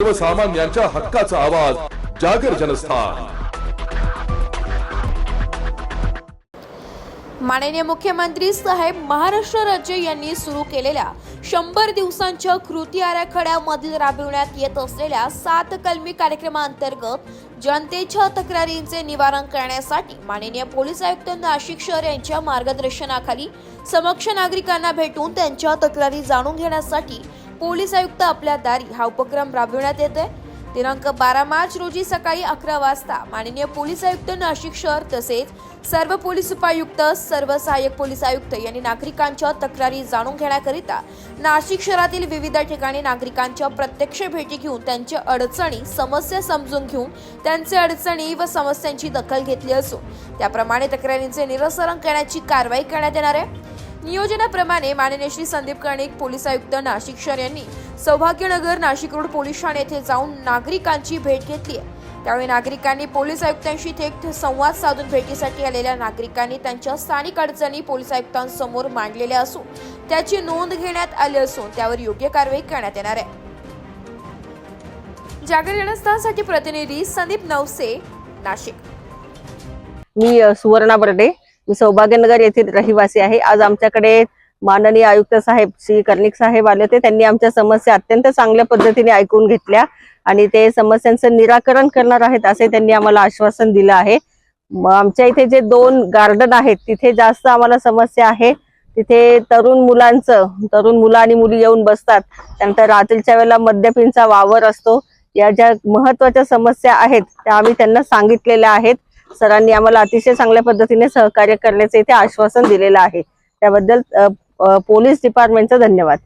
सर्वसामान्यांच्या हक्काचा आवाज जागर जनस्थान। माननीय मुख्यमंत्री साहेब महाराष्ट्र राज्य यांनी सुरू केलेल्या 100 दिवसांच्या कृती आराखड्यामधील राबविण्यात येत असलेल्या 7 कलमी कार्यक्रमांतर्गत जनतेच्या तक्रारींचे निवारण करण्यासाठी माननीय पोलीस आयुक्त नाशिक शहर यांच्या मार्गदर्शनाखाली समक्ष नागरिकांना भेटून त्यांच्या तक्रारी जाणून घेण्यासाठी पोलीस आयुक्त आपल्या दारी हा उपक्रम राबविण्यात येत आहे। दिनांक 12 मार्च रोजी सकाळी 11 वाजता माननीय पोलीस आयुक्त नाशिक शहर तसेच सर्व पोलीस उपायुक्त, सर्व सहाय्यक पोलीस आयुक्त यांनी नागरिकांच्या तक्रारी जाणून घेण्याकरिता नाशिक शहरातील विविध ठिकाणी नागरिकांच्या प्रत्यक्ष भेटी घेऊन त्यांच्या अडचणी, समस्या समजून घेऊन त्यांचे अडचणी व समस्यांची दखल घेतली असून त्याप्रमाणे तक्रारींचे निरसन करण्याची कारवाई करण्यात येणार आहे। नियोजनाप्रमाणे माननीय श्री संदीप कर्णिक पोलीस आयुक्त नाशिक शहर यांनी सौभाग्यनगर नाशिक रोड पोलीस ठाणे येथे जाऊन नागरिकांची भेट घेतली आहे। त्यावेळी नागरिकांनी पोलीस आयुक्तांशी थेट संवाद साधून भेटीसाठी आलेल्या नागरिकांनी त्यांच्या स्थानिक अडचणी पोलीस आयुक्तांसमोर मांडलेल्या असून त्याची नोंद घेण्यात आली असून त्यावर योग्य कारवाई करण्यात येणार आहे। जागर जनस्थानसाठी प्रतिनिधी संदीप नवसे, नाशिक। मी सुवर्णा बर्डे, मी सौभाग्यनगर येथील रहिवासी आहे। आज आमच्याकडे माननीय आयुक्त साहेब श्री कर्णिक साहेब आले होते। त्यांनी आमच्या समस्या अत्यंत चांगल्या पद्धतीने ऐकून घेतल्या आणि ते समस्यांचं निराकरण करणार आहेत असे त्यांनी आम्हाला आश्वासन दिलं आहे। आमच्या इथे जे 2 गार्डन आहेत तिथे जास्त आम्हाला समस्या आहे। तिथे तरुण मुलं आणि मुली येऊन बसतात। त्यानंतर रात्रीच्या वेळेला मद्यपींचा वावर असतो। या ज्या महत्त्वाच्या समस्या आहेत त्या आम्ही त्यांना सांगितलेल्या आहेत। सरांनी आम्हाला अतिशय चांगल्या पद्धतीने सहकार्य करण्याचे इथे आश्वासन दिलेलं आहे। त्याबद्दल पोलीस डिपार्टमेंटचा धन्यवाद।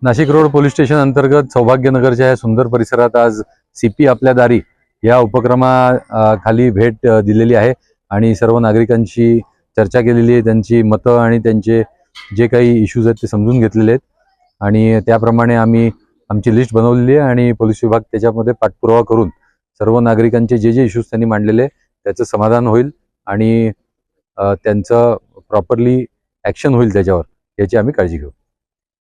नाशिक रोड पोलीस स्टेशन अंतर्गत सौभाग्यनगरच्या या सुंदर परिसरात आज सीपी आपल्या दारी या उपक्रमाखाली भेट दिलेली आहे आणि सर्व नागरिकांशी चर्चा केलेली आहे। त्यांची मतं आणि त्यांचे जे काही इश्यूज आहेत ते समजून घेतलेले आहेत आणि त्याप्रमाणे आम्ही आमची लिस्ट बनवलेली आहे आणि पोलीस विभाग त्याच्यामध्ये पाठपुरावा करून सर्व नागरिकांचे जे इश्यूज त्यांनी मांडलेले त्याचं समाधान होईल आणि त्यांचं प्रॉपरली ॲक्शन होईल त्याच्यावर, याची आम्ही काळजी घेऊ।